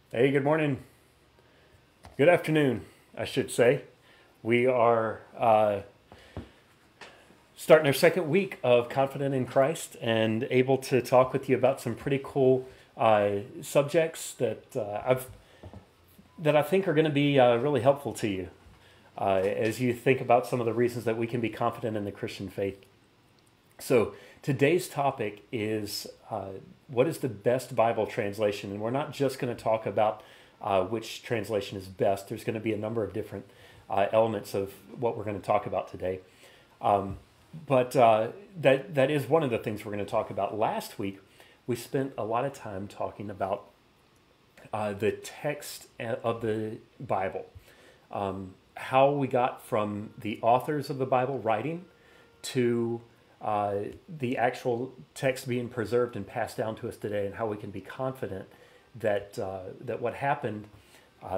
Hey, good morning. Good afternoon, I should say. We are starting our second week of Confident in Christ and able to talk with you about some pretty cool subjects that I think are going to be really helpful to you as you think about some of the reasons that we can be confident in the Christian faith. So today's topic is what is the best Bible translation, and we're not just going to talk about which translation is best. There's going to be a number of different elements of what we're going to talk about today. But that is one of the things we're going to talk about. Last week, we spent a lot of time talking about the text of the Bible, how we got from the authors of the Bible writing to the actual text being preserved and passed down to us today, and how we can be confident that what happened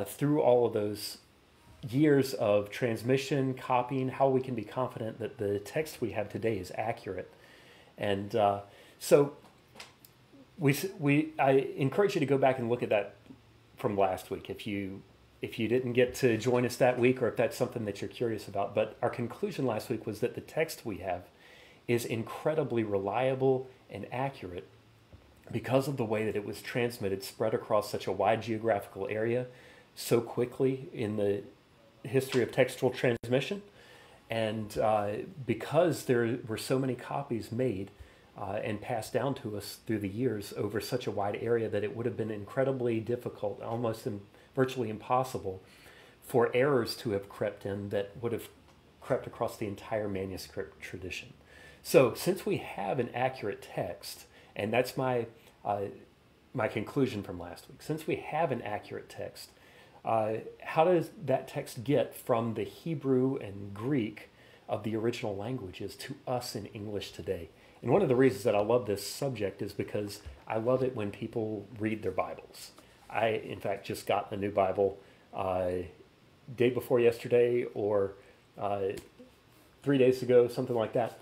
through all of those years of transmission, copying, how we can be confident that the text we have today is accurate. And so I encourage you to go back and look at that from last week if you didn't get to join us that week, or if that's something that you're curious about. But our conclusion last week was that the text we have is incredibly reliable and accurate because of the way that it was transmitted, spread across such a wide geographical area so quickly in the history of textual transmission. And because there were so many copies made and passed down to us through the years over such a wide area, that it would have been incredibly difficult, almost virtually impossible, for errors to have crept in that would have crept across the entire manuscript tradition. So since we have an accurate text, and that's my conclusion from last week, since we have an accurate text, how does that text get from the Hebrew and Greek of the original languages to us in English today? And one of the reasons that I love this subject is because I love it when people read their Bibles. I, in fact, just got a new Bible day before yesterday, or 3 days ago, something like that,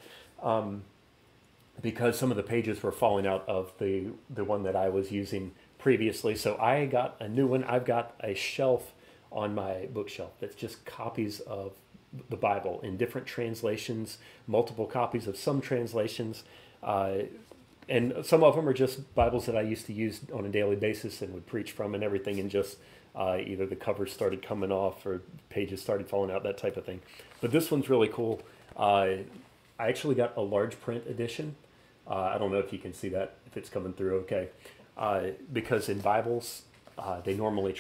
because some of the pages were falling out of the one that I was using previously. So I got a new one. I've got a shelf on my bookshelf that's just copies of the Bible in different translations, multiple copies of some translations, and some of them are just Bibles that I used to use on a daily basis and would preach from and everything, and just either the covers started coming off or pages started falling out, that type of thing. But this one's really cool. I actually got a large print edition. I don't know if you can see that, if it's coming through okay. Because in Bibles, they normally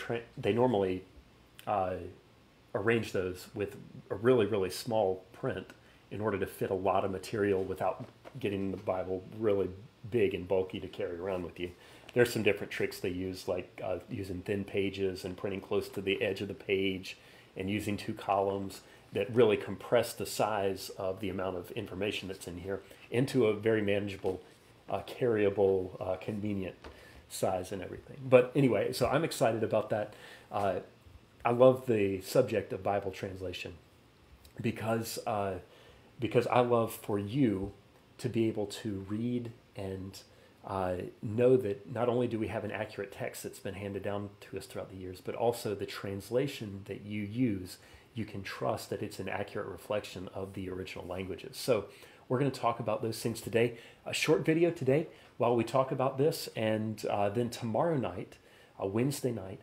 arrange those with a really, really small print in order to fit a lot of material without getting the Bible really big and bulky to carry around with you. There's some different tricks they use, like using thin pages and printing close to the edge of the page, and using two columns that really compress the size of the amount of information that's in here into a very manageable, carryable, convenient size and everything. But anyway, so I'm excited about that. I love the subject of Bible translation because I love for you to be able to read and know that not only do we have an accurate text that's been handed down to us throughout the years, but also the translation that you use, you can trust that it's an accurate reflection of the original languages. So we're going to talk about those things today. A short video today while we talk about this, and then tomorrow night, Wednesday night,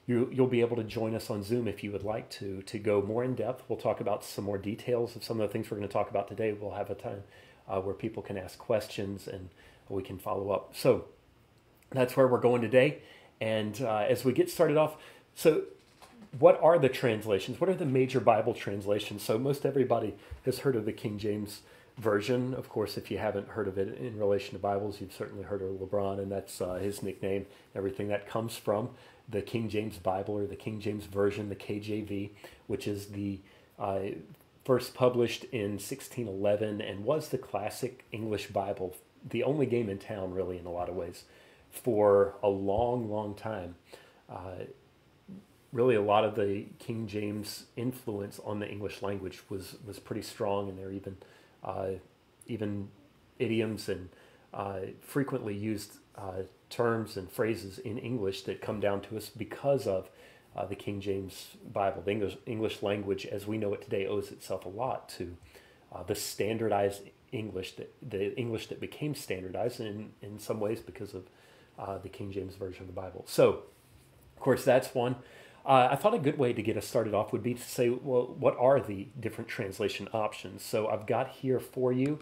you'll be able to join us on Zoom if you would like to go more in depth. We'll talk about some more details of some of the things we're going to talk about today. We'll have a time where people can ask questions and we can follow up. So that's where we're going today. And as we get started off, so what are the translations? What are the major Bible translations? So most everybody has heard of the King James Version. Of course, if you haven't heard of it in relation to Bibles, you've certainly heard of LeBron, and that's his nickname. Everything that comes from the King James Bible, or the King James Version, the KJV, which is the first published in 1611 and was the classic English Bible, the only game in town, really, in a lot of ways, for a long, long time. Really, a lot of the King James influence on the English language was pretty strong, and there are even idioms and frequently used terms and phrases in English that come down to us because of the King James Bible. The English language, as we know it today, owes itself a lot to the standardized English, the English that became standardized in some ways because of the King James Version of the Bible. So, of course, that's one. I thought a good way to get us started off would be to say, well, what are the different translation options? So I've got here for you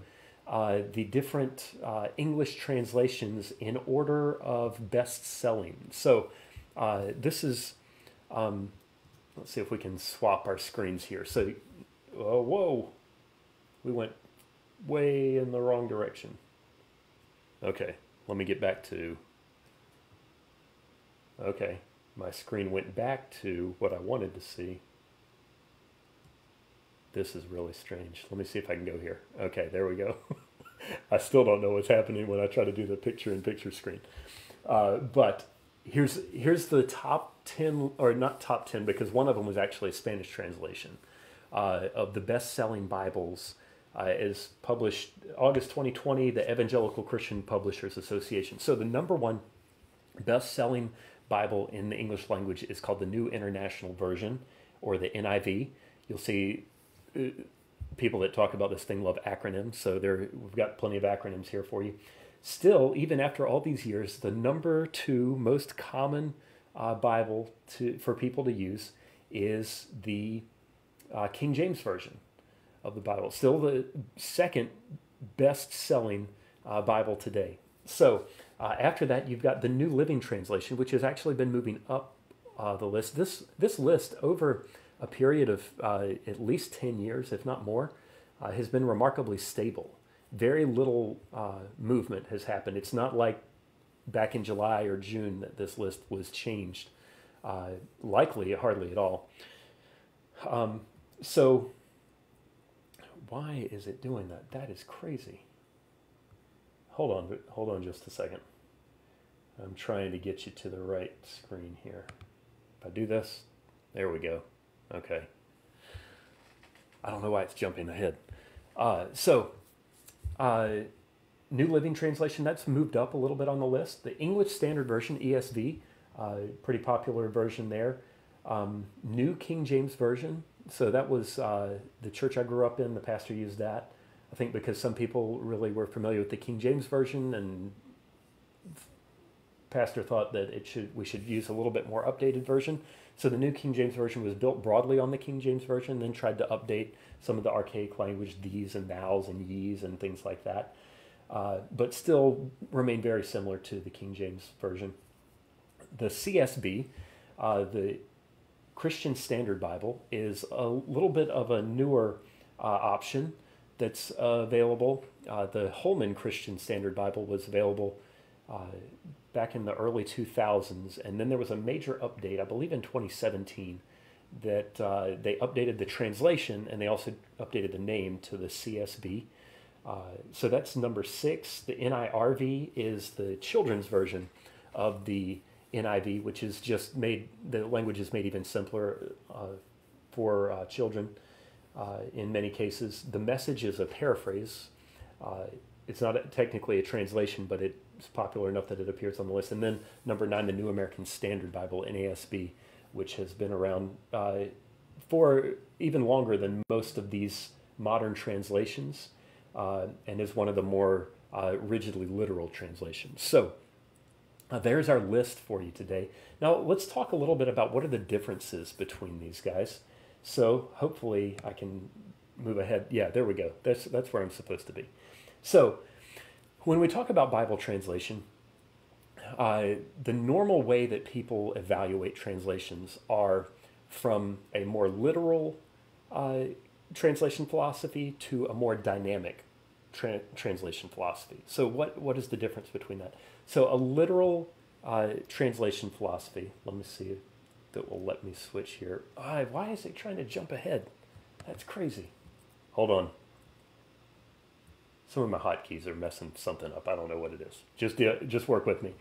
the different English translations in order of best-selling. So this is, let's see if we can swap our screens here. So, whoa, we went way in the wrong direction. Okay, let me get back to, okay, my screen went back to what I wanted to see. This is really strange. Let me see if I can go here. Okay, there we go. I still don't know what's happening when I try to do the picture-in-picture screen. But here's the top 10, or not top 10, because one of them was actually a Spanish translation of the best-selling Bibles is published August 2020, the Evangelical Christian Publishers Association. So the number one best-selling Bible in the English language is called the New International Version, or the NIV. You'll see people that talk about this thing love acronyms, so we've got plenty of acronyms here for you. Still, even after all these years, the number 2 most common Bible for people to use is the King James Version of the Bible. Still the second best-selling Bible today. So after that, you've got the New Living Translation, which has actually been moving up the list. This list, over a period of at least 10 years, if not more, has been remarkably stable. Very little movement has happened. It's not like back in July or June that this list was changed. Likely, hardly at all. So why is it doing that? That is crazy. Hold on just a second. I'm trying to get you to the right screen here. If I do this, there we go. Okay. I don't know why it's jumping ahead. New Living Translation, that's moved up a little bit on the list. The English Standard Version, ESV, pretty popular version there. New King James Version, so that was the church I grew up in, the pastor used that. I think because some people really were familiar with the King James Version, and pastor thought that we should use a little bit more updated version. So the New King James Version was built broadly on the King James Version, then tried to update some of the archaic language, these and thous and ye's and things like that, but still remained very similar to the King James Version. The CSB, the Christian Standard Bible, is a little bit of a newer option that's available. The Holman Christian Standard Bible was available back in the early 2000s, and then there was a major update, I believe in 2017, that they updated the translation, and they also updated the name to the CSB. So that's number 6. The NIRV is the children's version of the NIV, which is just made, the language is made even simpler for children in many cases. The Message is a paraphrase. It's not technically a translation, but it's popular enough that it appears on the list. And then number 9, the New American Standard Bible, NASB, which has been around for even longer than most of these modern translations, and is one of the more rigidly literal translations. So there's our list for you today. Now let's talk a little bit about what are the differences between these guys. So hopefully I can move ahead. Yeah, there we go. That's where I'm supposed to be. So when we talk about Bible translation, the normal way that people evaluate translations are from a more literal translation philosophy to a more dynamic translation philosophy. So what is the difference between that? So a literal translation philosophy, let me see if that will let me switch here. Why is it trying to jump ahead? That's crazy. Hold on. Some of my hotkeys are messing something up. I don't know what it is. Just work with me.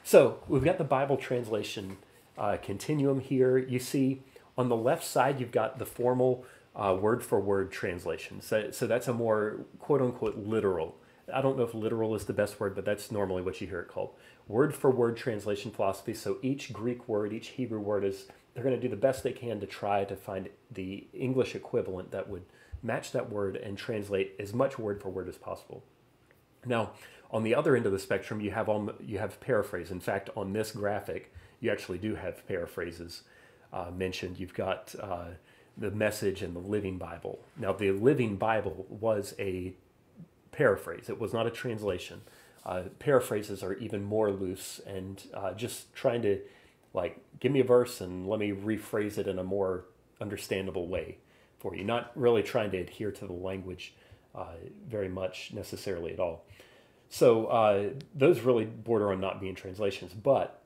So we've got the Bible translation continuum here. You see on the left side, you've got the formal word-for-word translation. So that's a more quote-unquote literal I don't know if literal is the best word, but that's normally what you hear it called. Word for word translation philosophy. So each Greek word, each Hebrew word they're going to do the best they can to try to find the English equivalent that would match that word and translate as much word for word as possible. Now, on the other end of the spectrum, you have paraphrase. In fact, on this graphic, you actually do have paraphrases mentioned. You've got the Message and the Living Bible. Now, the Living Bible was a paraphrase. It was not a translation. Paraphrases are even more loose and just trying to, like, give me a verse and let me rephrase it in a more understandable way for you. Not really trying to adhere to the language very much necessarily at all. So those really border on not being translations, but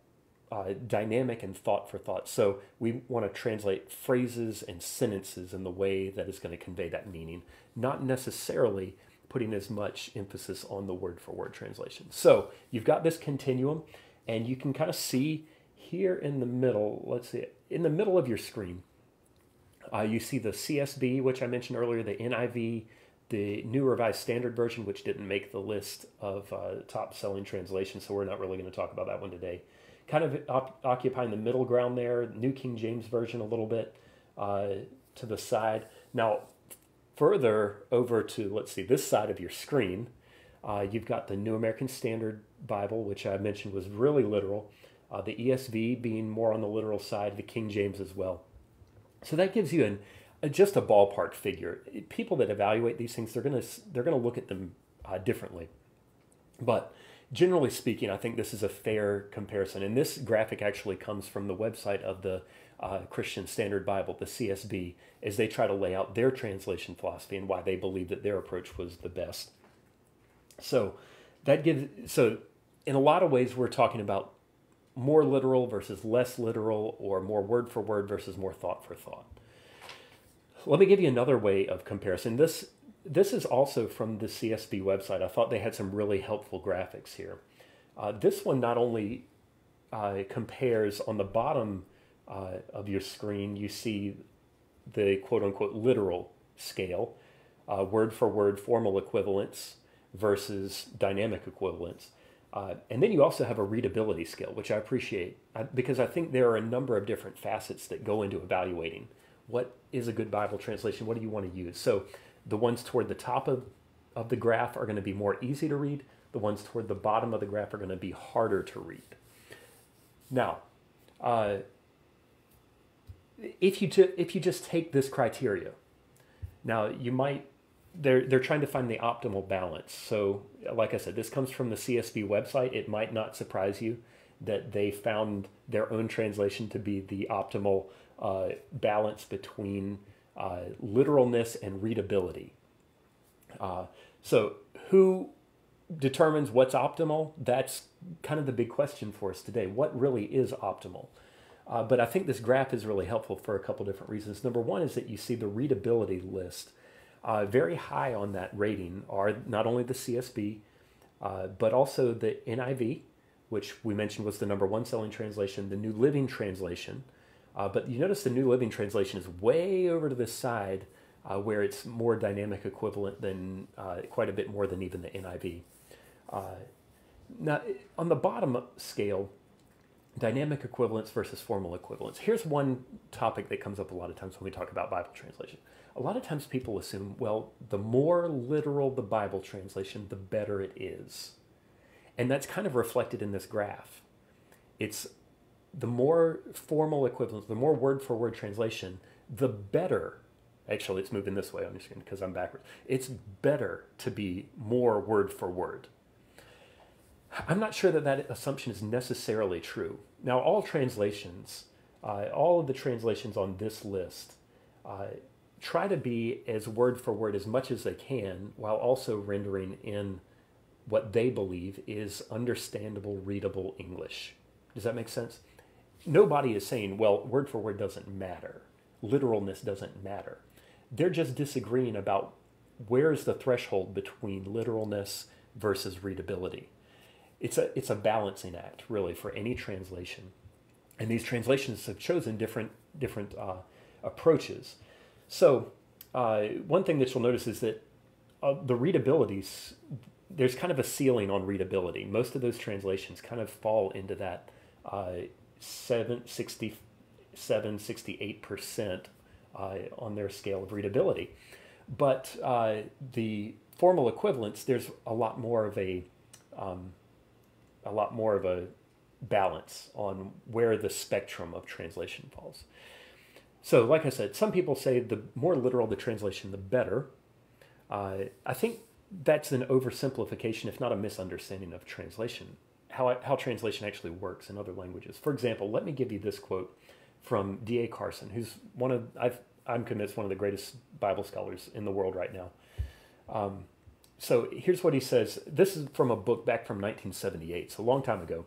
dynamic and thought for thought. So we want to translate phrases and sentences in the way that is going to convey that meaning, not necessarily putting as much emphasis on the word for word translation. So you've got this continuum, and you can kind of see here in the middle, let's see, in the middle of your screen, you see the CSB, which I mentioned earlier, the NIV, the New Revised Standard Version, which didn't make the list of top selling translations, so we're not really going to talk about that one today. Kind of occupying the middle ground there, New King James Version a little bit to the side. Now, further over to, let's see, this side of your screen, you've got the New American Standard Bible, which I mentioned was really literal, the ESV being more on the literal side, the King James as well. So that gives you just a ballpark figure. People that evaluate these things, they're gonna look at them differently. But generally speaking, I think this is a fair comparison. And this graphic actually comes from the website of the Christian Standard Bible, the CSB, as they try to lay out their translation philosophy and why they believe that their approach was the best. So in a lot of ways, we're talking about more literal versus less literal, or more word for word versus more thought for thought. Let me give you another way of comparison. This is also from the CSB website. I thought they had some really helpful graphics here. This one not only compares on the bottom of your screen, you see the quote-unquote literal scale, word for word formal equivalence versus dynamic equivalence. And then you also have a readability scale, which I appreciate because I think there are a number of different facets that go into evaluating what is a good Bible translation, what do you want to use. So the ones toward the top of the graph are going to be more easy to read. The ones toward the bottom of the graph are going to be harder to read. Now, if you just take this criteria, now you might, they're trying to find the optimal balance. So like I said, this comes from the CSB website. It might not surprise you that they found their own translation to be the optimal balance between literalness and readability. So who determines what's optimal? That's kind of the big question for us today. What really is optimal? But I think this graph is really helpful for a couple different reasons. Number one is that you see the readability list. Very high on that rating are not only the CSB, but also the NIV, which we mentioned was the number one selling translation, the New Living Translation. But you notice the New Living Translation is way over to this side where it's more dynamic equivalent than quite a bit more than even the NIV. Now, on the bottom scale, dynamic equivalence versus formal equivalence. Here's one topic that comes up a lot of times when we talk about Bible translation. A lot of times people assume, well, the more literal the Bible translation, the better it is. And that's kind of reflected in this graph. It's the more formal equivalence, the more word-for-word translation, the better. Actually, it's moving this way, I'm just because I'm backwards. It's better to be more word-for-word. I'm not sure that assumption is necessarily true. Now, all translations, all of the translations on this list, try to be as word for word as much as they can, while also rendering in what they believe is understandable, readable English. Does that make sense? Nobody is saying, well, word for word doesn't matter. Literalness doesn't matter. They're just disagreeing about where is the threshold between literalness versus readability. It's a balancing act, really, for any translation. And these translations have chosen different approaches. So one thing that you'll notice is that the readabilities, there's kind of a ceiling on readability. Most of those translations kind of fall into that 68% on their scale of readability. But the formal equivalents, there's a lot more of a balance on where the spectrum of translation falls. So, like I said, some people say the more literal the translation, the better. I think that's an oversimplification, if not a misunderstanding of translation, how translation actually works in other languages. For example, let me give you this quote from D.A. Carson, who's I'm convinced one of the greatest Bible scholars in the world right now. So here's what he says. This is from a book back from 1978, so a long time ago.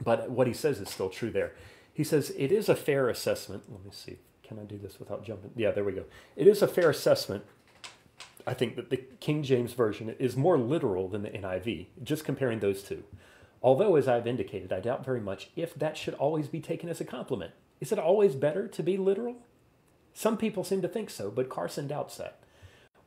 But what he says is still true there. He says, it is a fair assessment. Let me see. Can I do this without jumping? Yeah, there we go. It is a fair assessment, I think, that the King James Version is more literal than the NIV, just comparing those two. Although, as I've indicated, I doubt very much if that should always be taken as a compliment. Is it always better to be literal? Some people seem to think so, but Carson doubts that.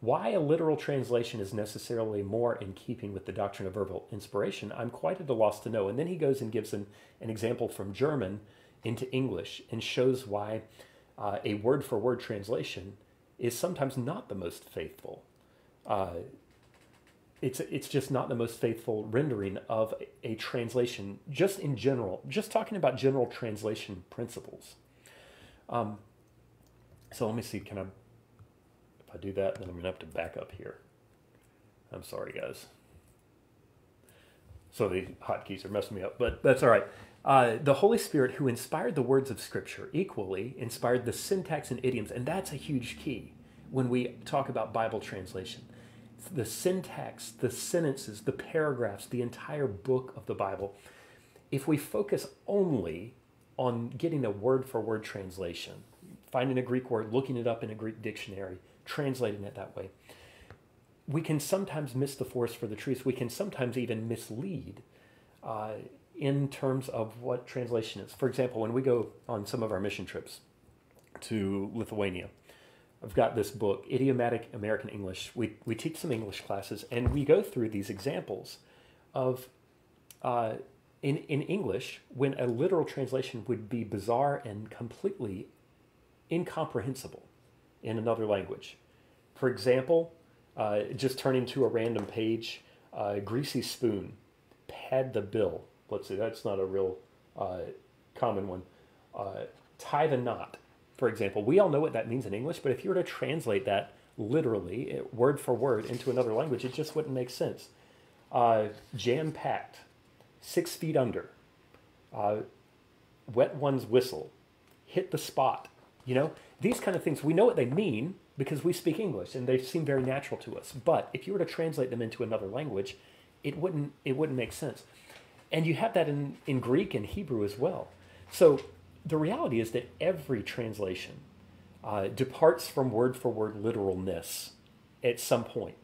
Why a literal translation is necessarily more in keeping with the doctrine of verbal inspiration, I'm quite at a loss to know. And then he goes and gives an example from German into English and shows why a word-for-word translation is sometimes not the most faithful. It's just not the most faithful rendering of a translation, just in general, just talking about general translation principles. So let me see, if I do that, then I'm going to have to back up here. I'm sorry, guys. So the hotkeys are messing me up, but that's all right. The Holy Spirit, who inspired the words of Scripture, equally inspired the syntax and idioms, and that's a huge key when we talk about Bible translation. The syntax, the sentences, the paragraphs, the entire book of the Bible. If we focus only on getting a word-for-word translation, finding a Greek word, looking it up in a Greek dictionary, translating it that way, we can sometimes miss the forest for the trees. We can sometimes even mislead in terms of what translation is. For example, when we go on some of our mission trips to Lithuania, I've got this book, Idiomatic American English. We teach some English classes, and we go through these examples of, in English, when a literal translation would be bizarre and completely incomprehensible in another language. For example, just turning to a random page, greasy spoon, pad the bill. Let's see, that's not a real common one. Tie the knot, for example. We all know what that means in English, but if you were to translate that literally, word for word, into another language, it just wouldn't make sense. Jam-packed, 6 feet under, wet one's whistle, hit the spot. You know, these kind of things, we know what they mean because we speak English and they seem very natural to us. But if you were to translate them into another language, it wouldn't make sense. And you have that in Greek and Hebrew as well. So the reality is that every translation departs from word-for-word literalness at some point.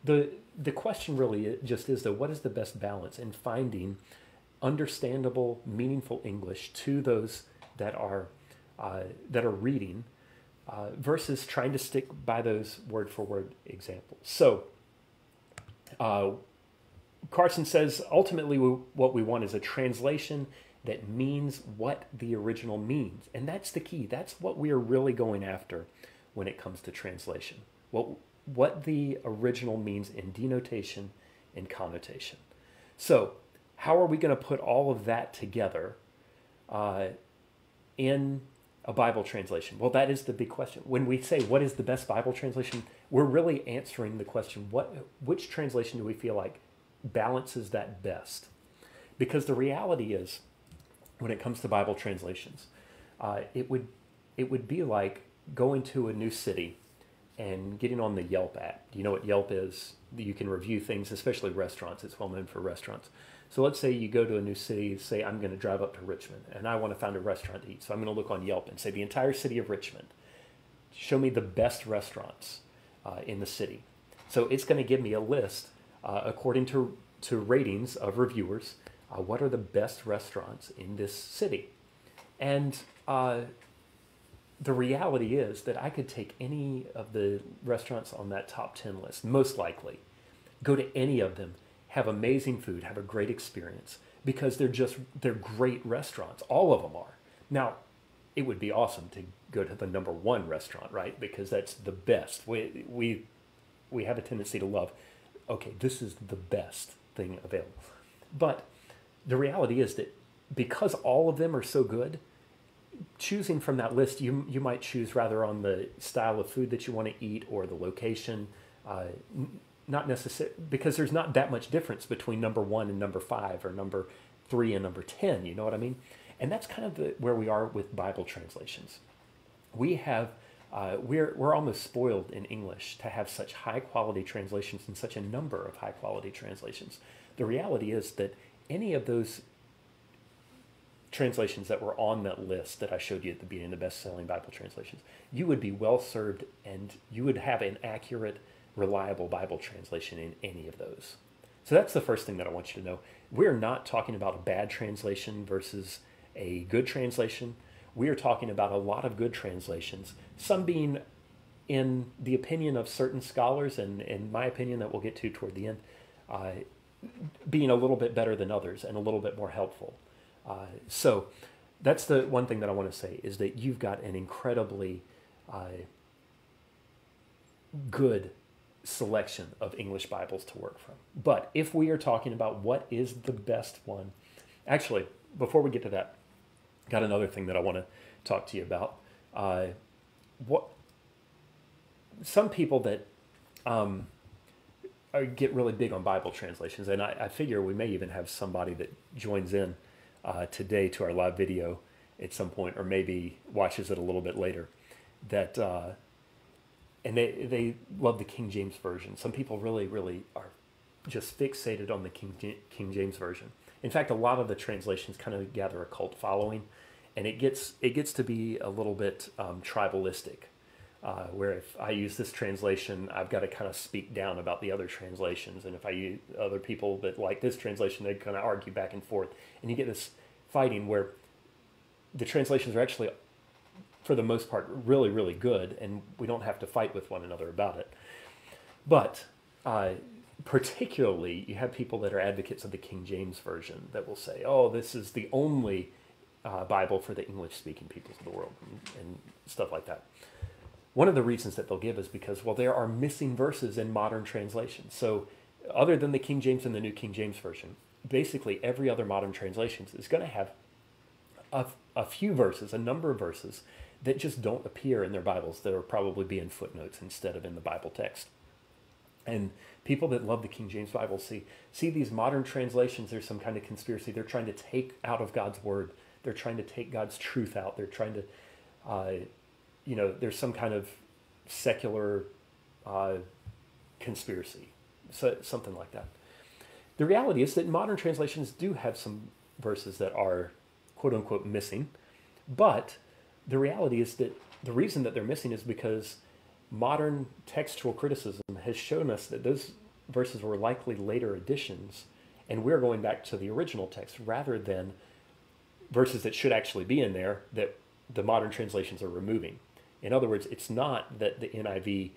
The question really just is, though, what is the best balance in finding understandable, meaningful English to those that are reading versus trying to stick by those word-for-word examples. So Carson says, ultimately what we want is a translation that means what the original means. And that's the key. That's what we are really going after when it comes to translation. What the original means in denotation and connotation. So how are we going to put all of that together in a Bible translation? Well, that is the big question. When we say what is the best Bible translation, we're really answering the question, which translation do we feel like balances that best? Because the reality is, when it comes to Bible translations, it would be like going to a new city and getting on the Yelp app. Do you know what Yelp is? You can review things, especially restaurants. It's well known for restaurants. So let's say you go to a new city, say I'm going to drive up to Richmond and I want to find a restaurant to eat. So I'm going to look on Yelp and say the entire city of Richmond. Show me the best restaurants in the city. So it's going to give me a list according to ratings of reviewers. What are the best restaurants in this city? And the reality is that I could take any of the restaurants on that top 10 list, most likely, Go to any of them, have amazing food, have a great experience, because they're great restaurants. All of them are. Now, it would be awesome to go to the number one restaurant, right? Because that's the best. We have a tendency to love, okay, this is the best thing available. But the reality is that because all of them are so good, choosing from that list, you might choose rather on the style of food that you want to eat or the location. Not necessarily, because there's not that much difference between number 1 and number 5 or number 3 and number 10. You know what I mean? And that's kind of where we are with Bible translations. We have we're almost spoiled in English to have such high quality translations and such a number of high quality translations. The reality is that any of those translations that were on that list that I showed you at the beginning, the best-selling Bible translations, you would be well served and you would have an accurate, reliable Bible translation in any of those. So that's the first thing that I want you to know. We're not talking about a bad translation versus a good translation. We are talking about a lot of good translations, some being, in the opinion of certain scholars, and in my opinion that we'll get to toward the end, being a little bit better than others and a little bit more helpful. So that's the one thing that I want to say, is that you've got an incredibly good selection of English Bibles to work from. But if we are talking about what is the best one, actually, before we get to that, got another thing that I want to talk to you about. What some people that get really big on Bible translations, and I figure we may even have somebody that joins in today to our live video at some point, or maybe watches it a little bit later, that and they love the King James Version. Some people really, really are just fixated on the King James Version. In fact, a lot of the translations kind of gather a cult following, and it gets to be a little bit tribalistic, where if I use this translation, I've got to kind of speak down about the other translations, and if I use other people that like this translation, they kind of argue back and forth, and you get this fighting where the translations are actually, for the most part, really, really good, and we don't have to fight with one another about it. But particularly, you have people that are advocates of the King James Version that will say, oh, this is the only Bible for the English-speaking peoples of the world, and stuff like that. One of the reasons that they'll give is because, well, there are missing verses in modern translations. So other than the King James and the New King James Version, basically every other modern translation is going to have a few verses, a number of verses, that just don't appear in their Bibles. They'll probably be in footnotes instead of in the Bible text. And people that love the King James Bible see these modern translations, there's some kind of conspiracy. They're trying to take out of God's word. They're trying to take God's truth out. They're trying to, there's some kind of secular conspiracy, so, something like that. The reality is that modern translations do have some verses that are quote unquote missing, but the reality is that the reason that they're missing is because modern textual criticism has shown us that those verses were likely later additions, and we're going back to the original text rather than verses that should actually be in there that the modern translations are removing. In other words, it's not that the NIV,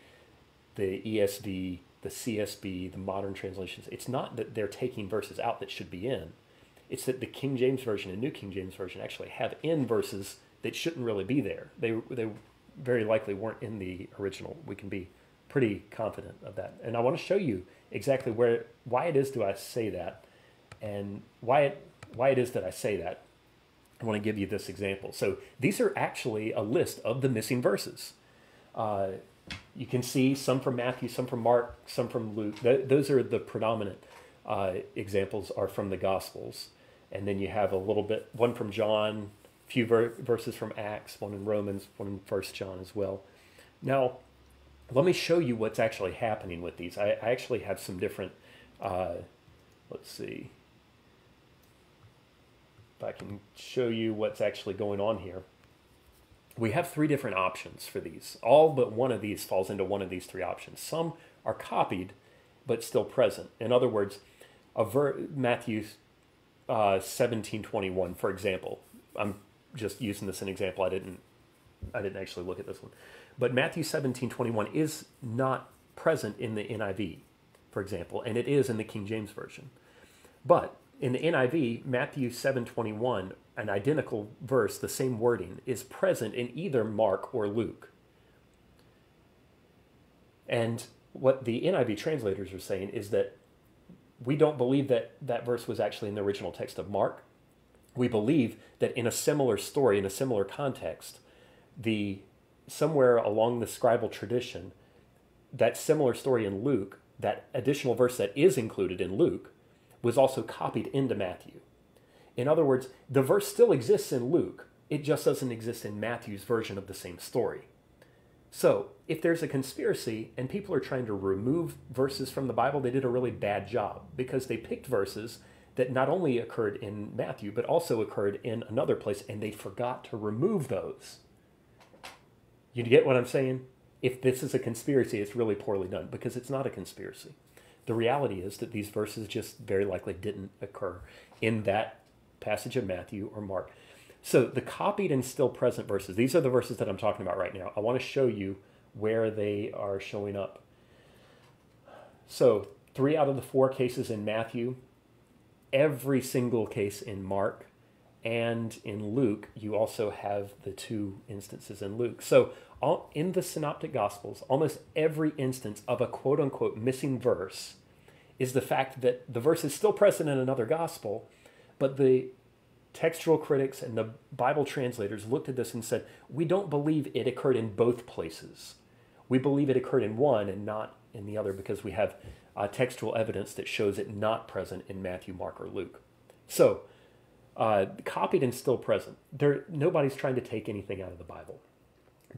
the ESV, the CSB, the modern translations, it's not that they're taking verses out that should be in. It's that the King James Version and New King James Version actually have in verses that shouldn't really be there. They very likely weren't in the original. We can be pretty confident of that. And I want to show you exactly why it is do I say that, and why it is that I say that. I want to give you this example. So these are actually a list of the missing verses. You can see some from Matthew, some from Mark, some from Luke. Those are the predominant examples are from the Gospels. And then you have a little bit, one from John, a few verses from Acts, one in Romans, one in 1 John as well. Now, let me show you what's actually happening with these. I actually have some different, let's see if I can show you what's actually going on here. We have 3 different options for these. All but one of these falls into one of these 3 options. Some are copied, but still present. In other words, Matthew 17:21, for example. I'm just using this as an example. I didn't actually look at this one. But Matthew 17:21 is not present in the NIV. for example, and it is in the King James Version. But in the NIV, Matthew 7:21, an identical verse, the same wording, is present in either Mark or Luke. And what the NIV translators are saying is that we don't believe that that verse was actually in the original text of Mark. We believe that in a similar story, in a similar context, somewhere along the scribal tradition, that similar story in Luke, that additional verse that is included in Luke, was also copied into Matthew. In other words, the verse still exists in Luke. It just doesn't exist in Matthew's version of the same story. So, if there's a conspiracy and people are trying to remove verses from the Bible, they did a really bad job because they picked verses that not only occurred in Matthew, but also occurred in another place, and they forgot to remove those. You get what I'm saying? If this is a conspiracy, it's really poorly done because it's not a conspiracy. The reality is that these verses just very likely didn't occur in that passage of Matthew or Mark. So the copied and still present verses, these are the verses that I'm talking about right now. I want to show you where they are showing up. So 3 out of the 4 cases in Matthew, every single case in Mark, and in Luke, you also have the 2 instances in Luke. So in the Synoptic Gospels, almost every instance of a quote-unquote missing verse is the fact that the verse is still present in another gospel, but the textual critics and the Bible translators looked at this and said, we don't believe it occurred in both places. We believe it occurred in one and not in the other because we have textual evidence that shows it not present in Matthew, Mark, or Luke. So, copied and still present. Nobody's trying to take anything out of the Bible.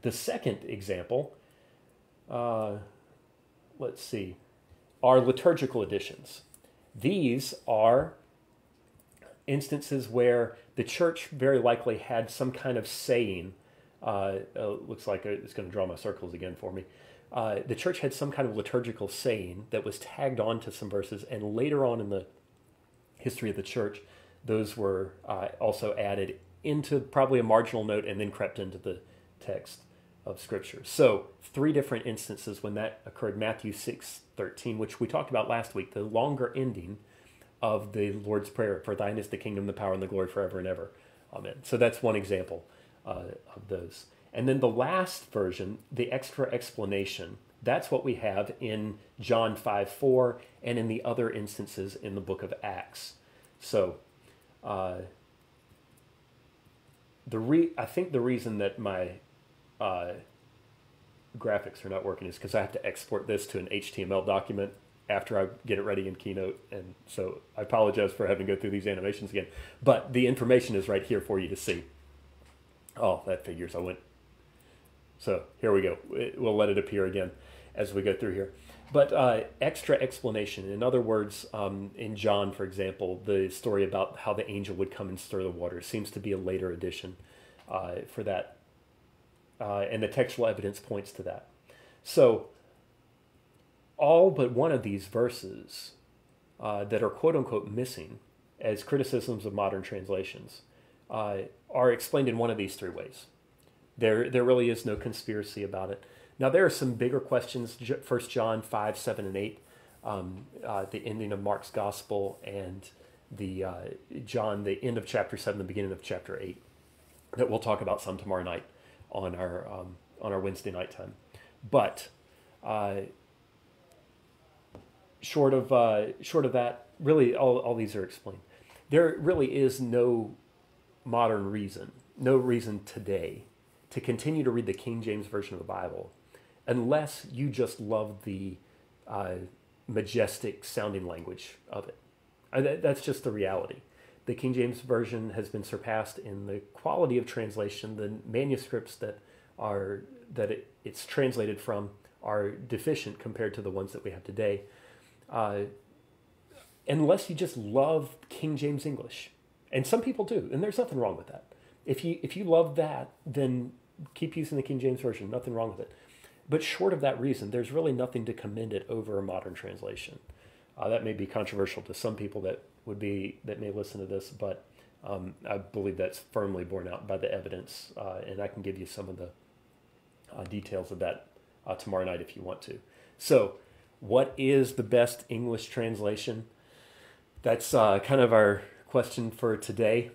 The second example, let's see, are liturgical editions. These are instances where the church very likely had some kind of saying. Looks like it's going to draw my circles again for me. The church had some kind of liturgical saying that was tagged onto some verses, and later on in the history of the church, those were also added into probably a marginal note and then crept into the text of Scripture. So 3 different instances when that occurred. Matthew 6:13, which we talked about last week, the longer ending of the Lord's Prayer, for thine is the kingdom, the power, and the glory forever and ever. Amen. So that's one example of those. And then the last version, the extra explanation, that's what we have in John 5:4 and in the other instances in the book of Acts. So I think the reason that my graphics are not working is because I have to export this to an HTML document after I get it ready in Keynote, and so I apologize for having to go through these animations again, but the information is right here for you to see. Oh, that figures. So here we go. We'll let it appear again as we go through here. But extra explanation. In other words, in John, for example, the story about how the angel would come and stir the water seems to be a later addition for that. And the textual evidence points to that. So all but one of these verses that are quote-unquote missing as criticisms of modern translations are explained in one of these 3 ways. There really is no conspiracy about it. Now, there are some bigger questions, 1 John 5, 7, and 8, the ending of Mark's Gospel, and the end of chapter 7, the beginning of chapter 8, that we'll talk about some tomorrow night on our Wednesday night time. But short of that, really all these are explained. There really is no modern reason, no reason today to continue to read the King James Version of the Bible unless you just love the majestic sounding language of it. That's just the reality. The King James Version has been surpassed in the quality of translation. The manuscripts that it's translated from are deficient compared to the ones that we have today. Unless you just love King James English. And some people do, and there's nothing wrong with that. If you love that, then keep using the King James Version. Nothing wrong with it. But short of that reason, there's really nothing to commend it over a modern translation. That may be controversial to some people that may listen to this, but I believe that's firmly borne out by the evidence, and I can give you some of the details of that tomorrow night if you want to. So What is the best English translation? That's kind of our question for today.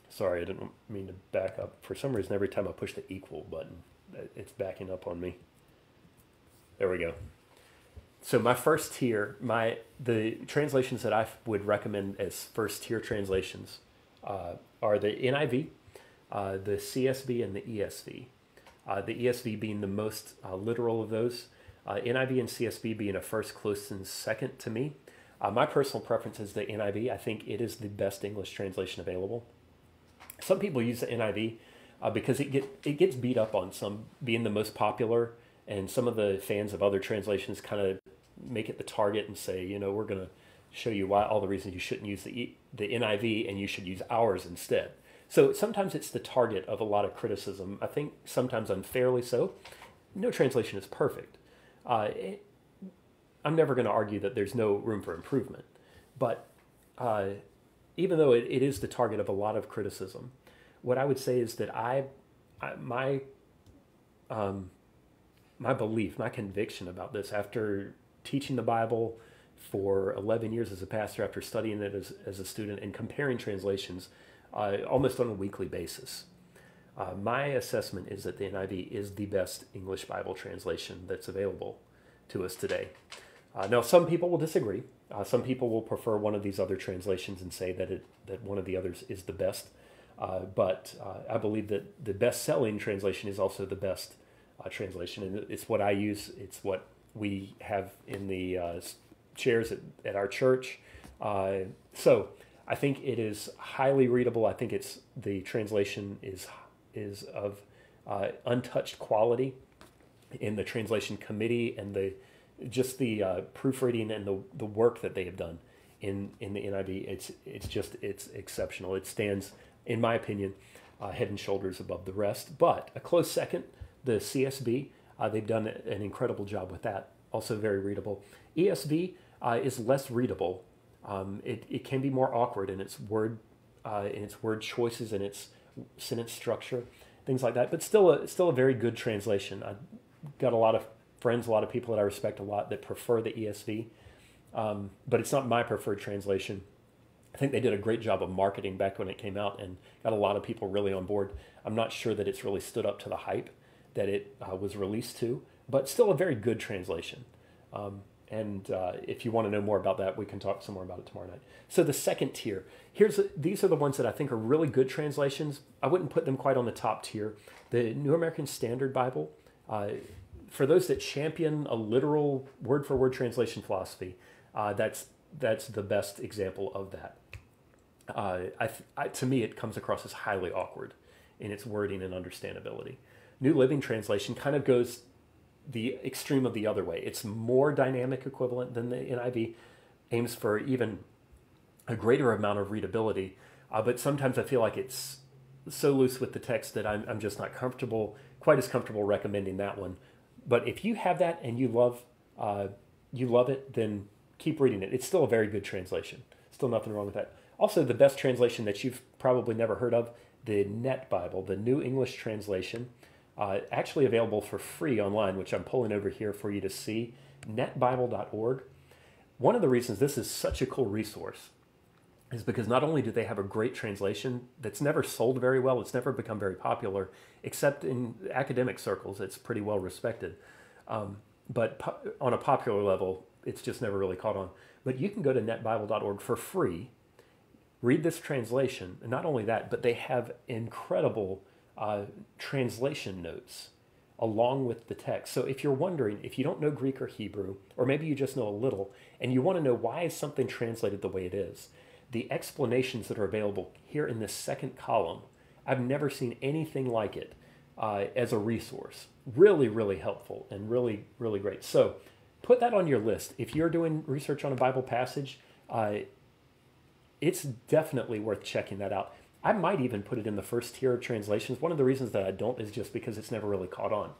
Sorry, I didn't mean to back up. For some reason, every time I push the equal button, it's backing up on me. There we go. So my first tier, the translations that I would recommend as first tier translations are the NIV, the CSB, and the ESV. The ESV being the most literal of those. NIV and CSB being a first, close, and second to me. My personal preference is the NIV. I think it is the best English translation available. Some people use the NIV because it gets beat up on some being the most popular, and some of the fans of other translations kind of make it the target and say, we're going to show you why all the reasons you shouldn't use the NIV and you should use ours instead. So sometimes it's the target of a lot of criticism. I think sometimes unfairly so. No translation is perfect. I'm never going to argue that there's no room for improvement, but even though it is the target of a lot of criticism, what I would say is that my belief, my conviction about this, after teaching the Bible for 11 years as a pastor, after studying it as a student and comparing translations almost on a weekly basis, my assessment is that the NIV is the best English Bible translation that's available to us today. Now, some people will disagree. Some people will prefer one of these other translations and say that one of the others is the best. But I believe that the best-selling translation is also the best translation, and it's what I use. It's what we have in the chairs at our church. So I think it is highly readable. I think the translation is of untouched quality in the translation committee and the proofreading and the work that they have done in the NIV. It's exceptional. It stands, in my opinion, head and shoulders above the rest. But a close second, the CSB, they've done an incredible job with that. Also very readable. ESV is less readable. It can be more awkward in its word choices and its sentence structure, things like that. But still a very good translation. I've got a lot of friends, a lot of people that I respect a lot that prefer the ESV, but it's not my preferred translation. I think they did a great job of marketing back when it came out and got a lot of people really on board. I'm not sure that it's really stood up to the hype that it was released to, but still a very good translation. And if you want to know more about that, we can talk some more about it tomorrow night. So the second tier, these are the ones that I think are really good translations. I wouldn't put them quite on the top tier. The New American Standard Bible, for those that champion a literal word-for-word translation philosophy, that's the best example of that. To me, it comes across as highly awkward in its wording and understandability. New Living Translation kind of goes the extreme of the other way. It's more dynamic equivalent than the NIV, aims for even a greater amount of readability, but sometimes I feel like it's so loose with the text that I'm just not quite as comfortable recommending that one. But if you have that and you love it, then keep reading it. It's still a very good translation. Still nothing wrong with that. Also, the best translation that you've probably never heard of, the Net Bible, the New English Translation, actually available for free online, which I'm pulling over here for you to see, netbible.org. One of the reasons this is such a cool resource is because not only do they have a great translation that's never sold very well, it's never become very popular, except in academic circles, it's pretty well respected. But on a popular level, it's just never really caught on. But you can go to netbible.org for free, read this translation, and not only that, but they have incredible translation notes along with the text. So if you're wondering, if you don't know Greek or Hebrew, or maybe you just know a little, and you want to know why is something translated the way it is, the explanations that are available here in this second column, I've never seen anything like it as a resource. Really, really helpful and really, really great. So put that on your list. If you're doing research on a Bible passage, it's definitely worth checking that out. I might even put it in the first tier of translations. One of the reasons that I don't is just because it's never really caught on.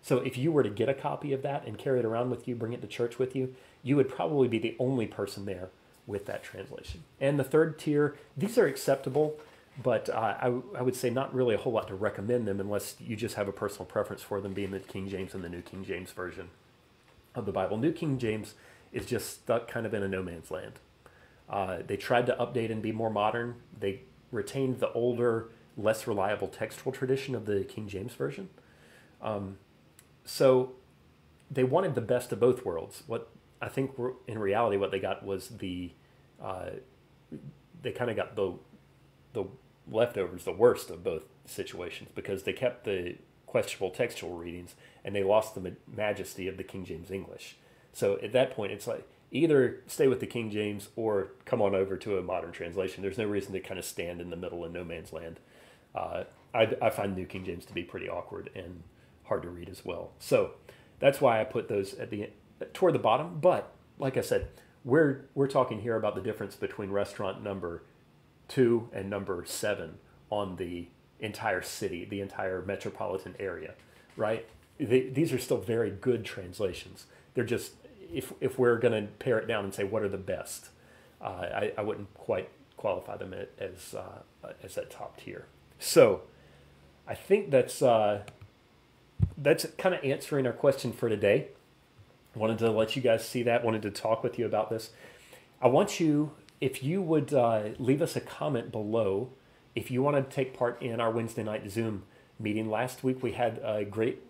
So if you were to get a copy of that and carry it around with you, bring it to church with you, you would probably be the only person there with that translation. And the third tier, these are acceptable, but I would say not really a whole lot to recommend them unless you just have a personal preference for them, being the King James and the New King James Version. of the Bible. New King James is just stuck kind of in a no man's land. They tried to update and be more modern. They retained the older, less reliable textual tradition of the King James Version. So they wanted the best of both worlds. What I think in reality what they got was they kind of got the leftovers, the worst of both situations, because they kept the questionable textual readings and they lost the majesty of the King James English. So at that point, it's like either stay with the King James or come on over to a modern translation. There's no reason to kind of stand in the middle in no man's land. I find New King James to be pretty awkward and hard to read as well. So that's why I put those toward the bottom. But like I said, we're talking here about the difference between restaurant number 2 and number 7 on the entire city, the entire metropolitan area, right? These are still very good translations. They're just, if we're going to pare it down and say what are the best, I wouldn't quite qualify them as that top tier. So I think that's kind of answering our question for today. Wanted to let you guys see that. Wanted to talk with you about this. I want you, if you would leave us a comment below, if you want to take part in our Wednesday night Zoom meeting. Last week we had a great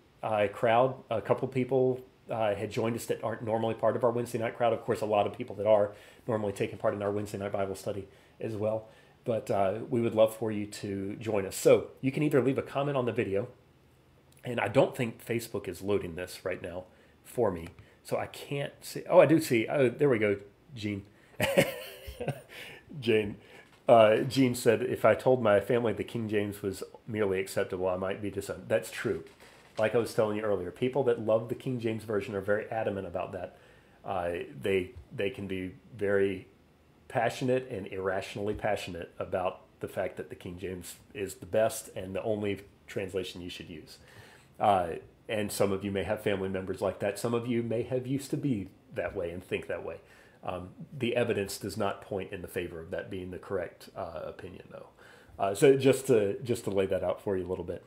crowd. A couple people had joined us that aren't normally part of our Wednesday night crowd. Of course, a lot of people that are normally taking part in our Wednesday night Bible study as well. But we would love for you to join us. So you can either leave a comment on the video, and I don't think Facebook is loading this right now for me. So I can't see. Oh, I do see. Oh, there we go, Gene. Gene said, if I told my family the King James was merely acceptable, I might be disowned. That's true. Like I was telling you earlier, people that love the King James Version are very adamant about that. They can be very passionate and irrationally passionate about the fact that the King James is the best and the only translation you should use. And some of you may have family members like that. Some of you may have used to be that way and think that way. The evidence does not point in the favor of that being the correct opinion, though. So just to lay that out for you a little bit,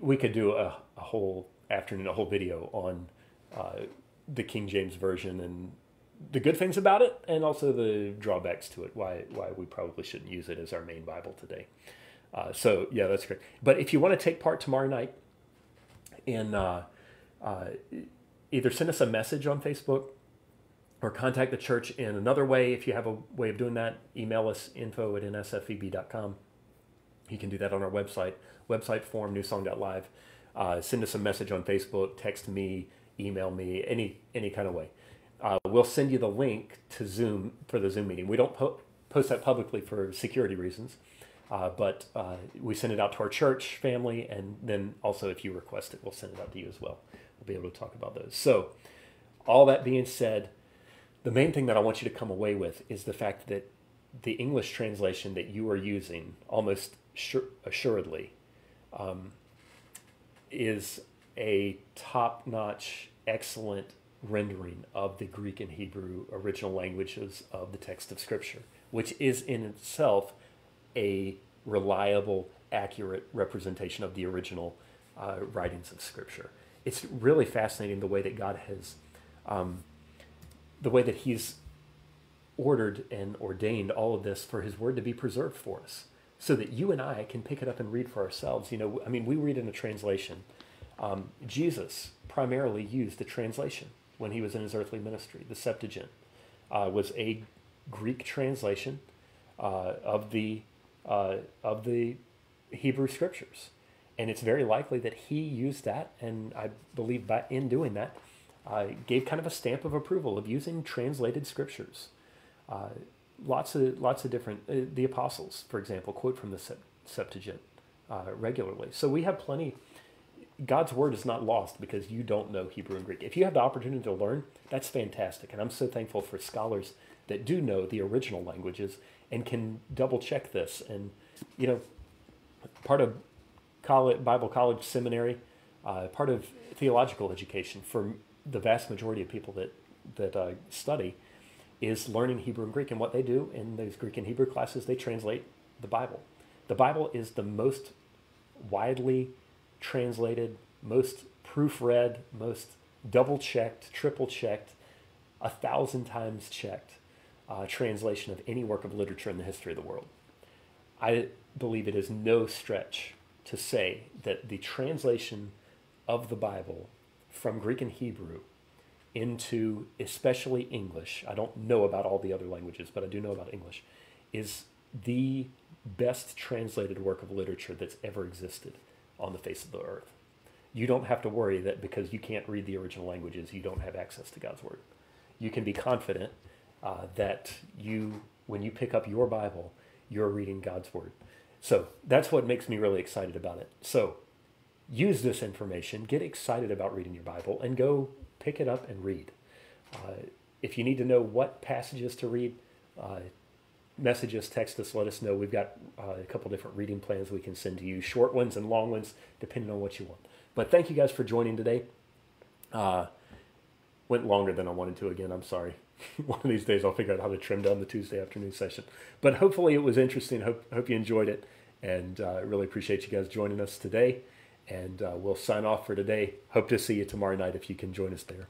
we could do a whole afternoon, a whole video on the King James Version and the good things about it, and also the drawbacks to it. Why we probably shouldn't use it as our main Bible today. So yeah, that's great. But if you want to take part tomorrow night, and either send us a message on Facebook or contact the church in another way. If you have a way of doing that, email us info@nsfeb.com. You can do that on our website form, newsong.live. Send us a message on Facebook, text me, email me, any kind of way. We'll send you the link to Zoom for the Zoom meeting. We don't post that publicly for security reasons, but we send it out to our church family, and then also if you request it, we'll send it out to you as well. We'll be able to talk about those. So all that being said, the main thing that I want you to come away with is the fact that the English translation that you are using almost assuredly is a top-notch, excellent rendering of the Greek and Hebrew original languages of the text of Scripture, which is in itself a reliable, accurate representation of the original writings of Scripture. It's really fascinating the way that God has, the way that He's ordered and ordained all of this for His Word to be preserved for us, so that you and I can pick it up and read for ourselves. You know, I mean, we read in a translation. Jesus primarily used the translation when He was in His earthly ministry. The Septuagint was a Greek translation of the Hebrew Scriptures. And it's very likely that He used that, and I believe in doing that, gave kind of a stamp of approval of using translated Scriptures. Lots of different, the apostles, for example, quote from the Septuagint regularly. So we have plenty. God's Word is not lost because you don't know Hebrew and Greek. If you have the opportunity to learn, that's fantastic. And I'm so thankful for scholars that do know the original languages and can double check this. And, you know, part of Bible college seminary, part of theological education for the vast majority of people that study is learning Hebrew and Greek. And what they do in those Greek and Hebrew classes, they translate the Bible. The Bible is the most widely translated, most proofread, most double checked, triple checked, 1,000 times checked translation of any work of literature in the history of the world. I believe it is no stretch to say that the translation of the Bible from Greek and Hebrew into especially English, I don't know about all the other languages, but I do know about English, is the best translated work of literature that's ever existed on the face of the earth. You don't have to worry that because you can't read the original languages, you don't have access to God's Word. You can be confident that when you pick up your Bible, you're reading God's Word. So that's what makes me really excited about it. So use this information, get excited about reading your Bible, and go pick it up and read. If you need to know what passages to read, message us, text us, let us know. We've got a couple different reading plans we can send to you, short ones and long ones, depending on what you want. But thank you guys for joining today. Went longer than I wanted to again, I'm sorry. One of these days I'll figure out how to trim down the Tuesday afternoon session. But hopefully it was interesting. Hope you enjoyed it. And I really appreciate you guys joining us today. And we'll sign off for today. Hope to see you tomorrow night if you can join us there.